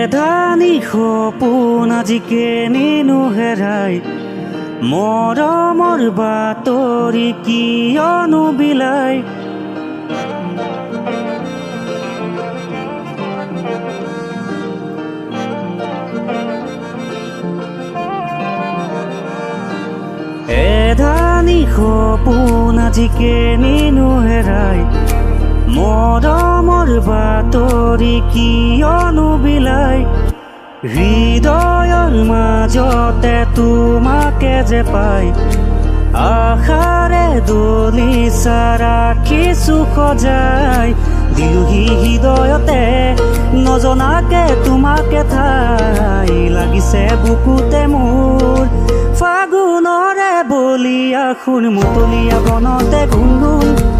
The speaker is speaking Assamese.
এধানি সপোন আজিকে নিনো হেৰাই মৰমৰ বাতৰি কিয়নো বিলাই এধানি সপোন আজিকে নিনো হেৰাই মৰমৰ বাতৰি কিয়নো বিলাই হৃদয়ৰ মাজতে তোমাকে যে পাই আশাৰে দলিচা ৰাখিছো সজাই দিলোহি হৃদয়তে নজনাকে তোমাকে ঠাই লাগিছে বুকুতে মোৰ ফাগুনৰে বলিয়া সুৰ মুতলীয়া বনতে গুণগুণ